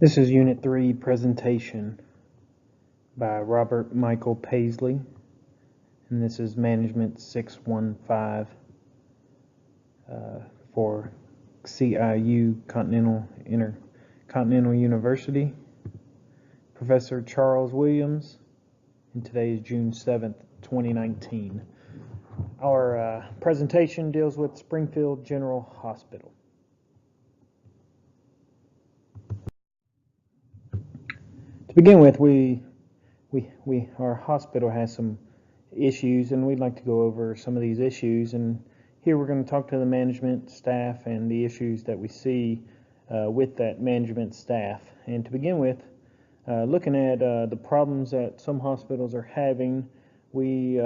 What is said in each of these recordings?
This is Unit 3 presentation by Robert Michael Paisley, and this is Management 615 for CIU Continental University. Professor Charles Williams, and today is June 7th, 2019. Our presentation deals with Springfield General Hospital. To begin with, our hospital has some issues, and we'd like to go over some of these issues. And here we're going to talk to the management staff and the issues that we see with that management staff. And to begin with, looking at the problems that some hospitals are having, we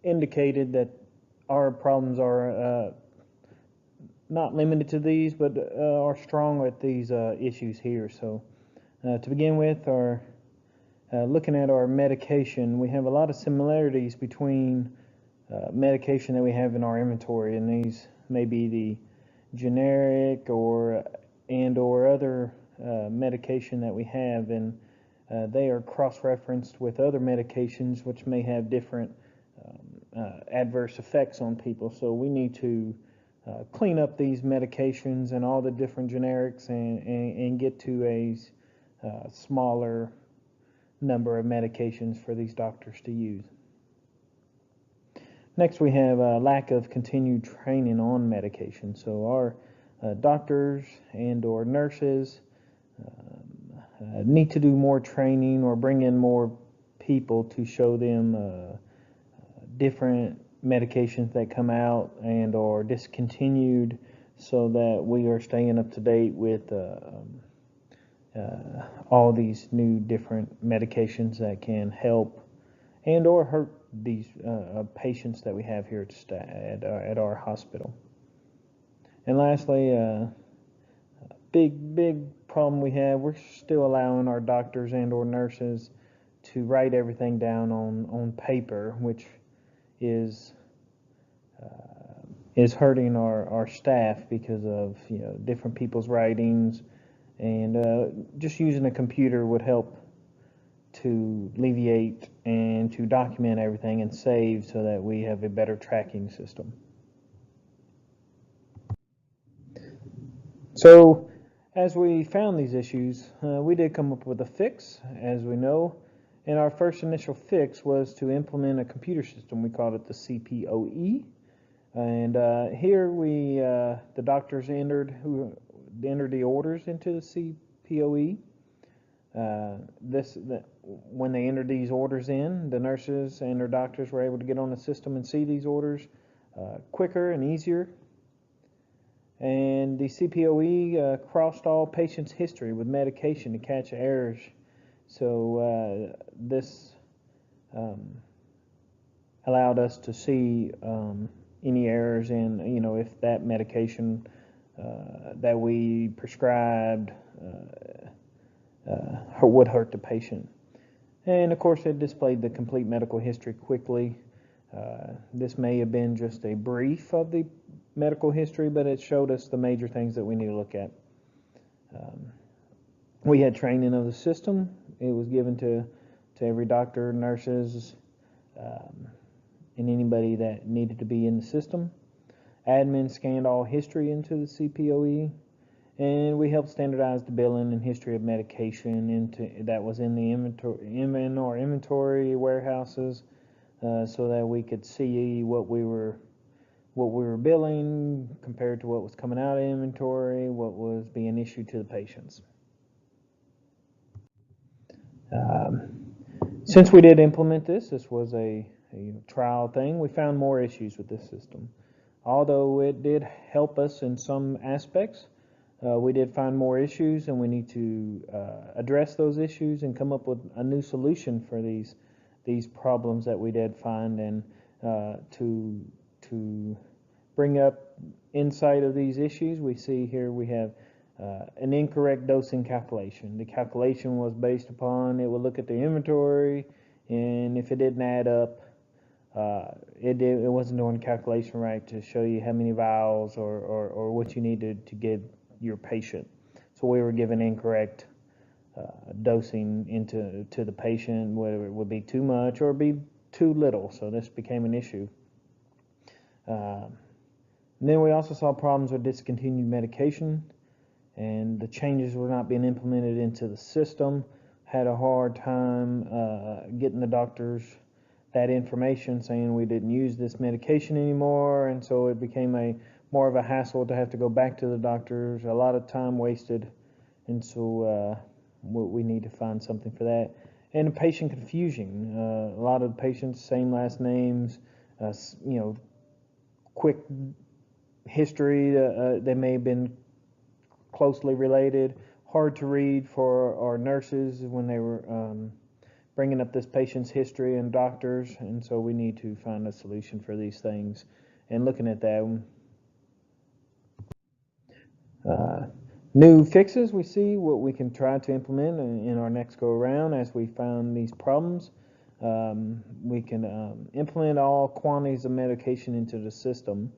indicated that our problems are not limited to these, but are strong with these issues here. So to begin with, looking at our medication, we have a lot of similarities between medication that we have in our inventory, and these may be the generic or other medication that we have, and they are cross-referenced with other medications which may have different adverse effects on people. So we need to clean up these medications and all the different generics and get to a smaller number of medications for these doctors to use. Next, we have a lack of continued training on medication. So our doctors and or nurses need to do more training or bring in more people to show them different medications that come out and are discontinued, so that we are staying up to date with all these new different medications that can help and or hurt these patients that we have here at our hospital. And lastly, big problem we have, we're still allowing our doctors and or nurses to write everything down on paper, which is hurting our staff because of different people's writings. And just using a computer would help to alleviate and to document everything and save, so that we have a better tracking system. So as we found these issues, we did come up with a fix, as we know. And our first initial fix was to implement a computer system. We called it the CPOE. And here the doctors entered the orders into the CPOE. When they entered these orders in, the nurses and their doctors were able to get on the system and see these orders quicker and easier. And the CPOE crossed all patients' history with medication to catch errors. So this allowed us to see any errors in, if that medication that we prescribed would hurt the patient. And of course, it displayed the complete medical history quickly. This may have been just a brief of the medical history, but it showed us the major things that we need to look at. We had training of the system. It was given to every doctor, nurses, and anybody that needed to be in the system. Admin scanned all history into the CPOE, and we helped standardize the billing and history of medication that was in the inventory warehouses, so that we could see what we were billing compared to what was coming out of inventory, what was being issued to the patients. Since we did implement this was a trial thing, we found more issues with this system. Although it did help us in some aspects, we did find more issues, and we need to address those issues and come up with a new solution for these problems that we did find, and to bring up insight of these issues. We see here we have an incorrect dosing calculation. The calculation was based upon, it would look at the inventory, and if it didn't add up, it wasn't doing the calculation right to show you how many vials or what you needed to give your patient. So we were giving incorrect dosing to the patient, whether it would be too much or be too little. So this became an issue. And then we also saw problems with discontinued medication, and the changes were not being implemented into the system. Had a hard time getting the doctors that information saying we didn't use this medication anymore, and so it became more of a hassle to have to go back to the doctors, a lot of time wasted, and so we need to find something for that. And patient confusion, a lot of patients, same last names, quick history, they may have been closely related, hard to read for our nurses when they were bringing up this patient's history and doctors, and so we need to find a solution for these things. And looking at that, new fixes, we see what we can try to implement in our next go around as we found these problems. We can implement all quantities of medication into the system,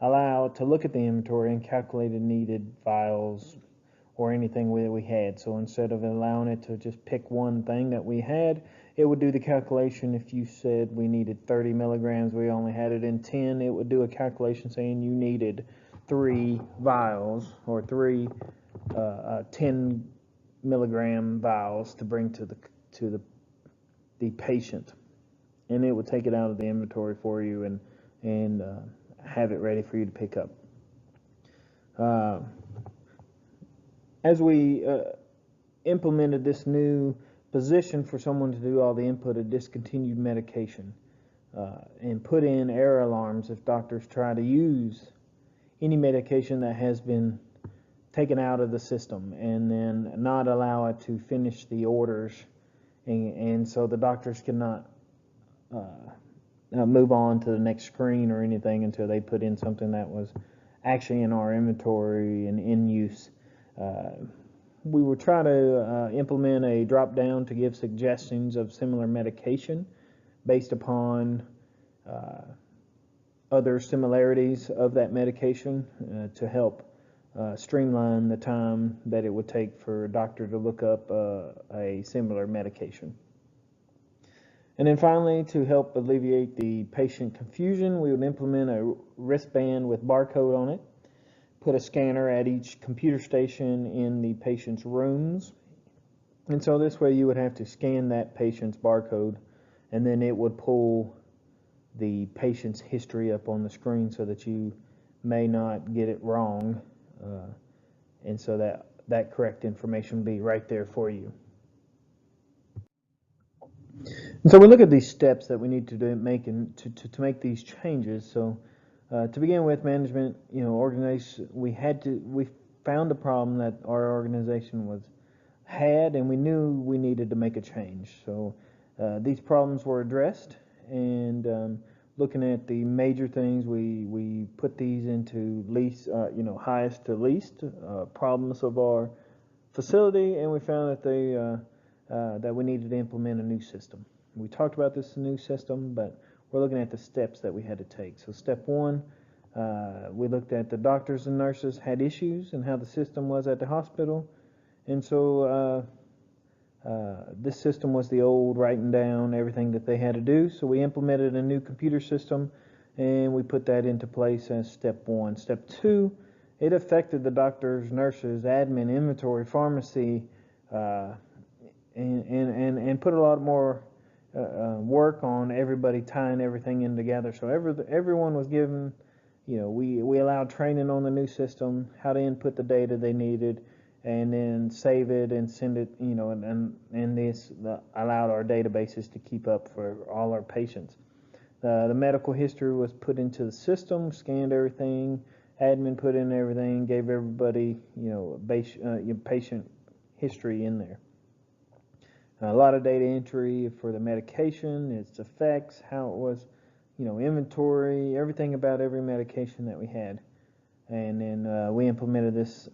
allow to look at the inventory and calculate the needed vials or anything that we had. So instead of allowing it to just pick one thing that we had, it would do the calculation. If you said we needed 30 milligrams, we only had it in 10, it would do a calculation saying you needed 3 vials or 3 10 milligram vials to bring to the patient, and it would take it out of the inventory for you and have it ready for you to pick up. As we implemented this new position for someone to do all the input of discontinued medication and put in error alarms if doctors try to use any medication that has been taken out of the system, and then not allow it to finish the orders, and so the doctors cannot move on to the next screen or anything until they put in something that was actually in our inventory and in use. We will try to implement a drop down to give suggestions of similar medication based upon other similarities of that medication to help streamline the time that it would take for a doctor to look up a similar medication. And then finally, to help alleviate the patient confusion, we would implement a wristband with barcode on it, put a scanner at each computer station in the patient's rooms, and so this way you would have to scan that patient's barcode, and then it would pull the patient's history up on the screen so that you may not get it wrong, and so that correct information will be right there for you. And so we look at these steps that we need to make to make these changes. So to begin with, management, organization, we found a problem that our organization had, and we knew we needed to make a change. So these problems were addressed, and looking at the major things, we put these into least, highest to least problems of our facility, and we found that that we needed to implement a new system. We talked about this new system, but we're looking at the steps that we had to take. So step one, we looked at the doctors and nurses had issues and how the system was at the hospital, and so this system was the old writing down everything that they had to do. So we implemented a new computer system, and we put that into place as step one. Step two, it affected the doctors, nurses, admin, inventory, pharmacy, and put a lot more work on everybody tying everything in together. So everyone was given, we allowed training on the new system, how to input the data they needed, and then save it and send it, and this allowed our databases to keep up for all our patients. The medical history was put into the system, scanned everything, admin put in everything, gave everybody, patient history in there. A lot of data entry for the medication, its effects, how it was, inventory, everything about every medication that we had. And then we implemented this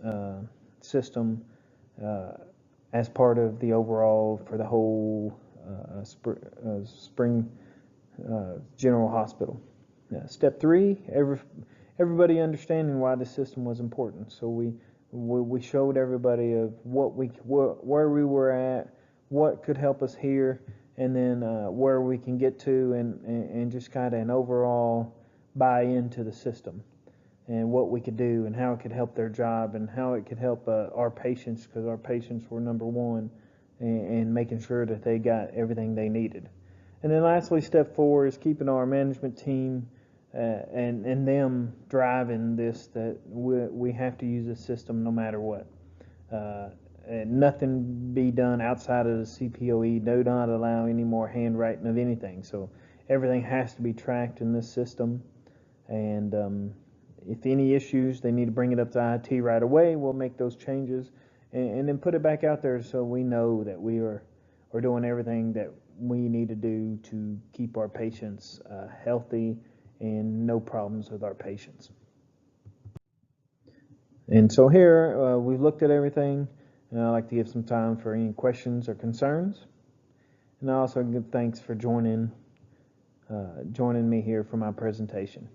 system as part of the overall for the whole Spring General Hospital. Step three, everybody understanding why the system was important. So we We showed everybody of where we were at, what could help us here, and then where we can get to, and just kind of an overall buy into the system and what we could do and how it could help their job and how it could help our patients, because our patients were number one, and making sure that they got everything they needed. And then lastly, step 4 is keeping our management team and them driving this, that we have to use this system no matter what. And nothing be done outside of the CPOE. Do not allow any more handwriting of anything. So everything has to be tracked in this system. And if any issues, they need to bring it up to IT right away. We'll make those changes and then put it back out there so we know that we are doing everything that we need to do to keep our patients healthy and no problems with our patients. And so here we've looked at everything, and I'd like to give some time for any questions or concerns. And I also give thanks for joining me here for my presentation.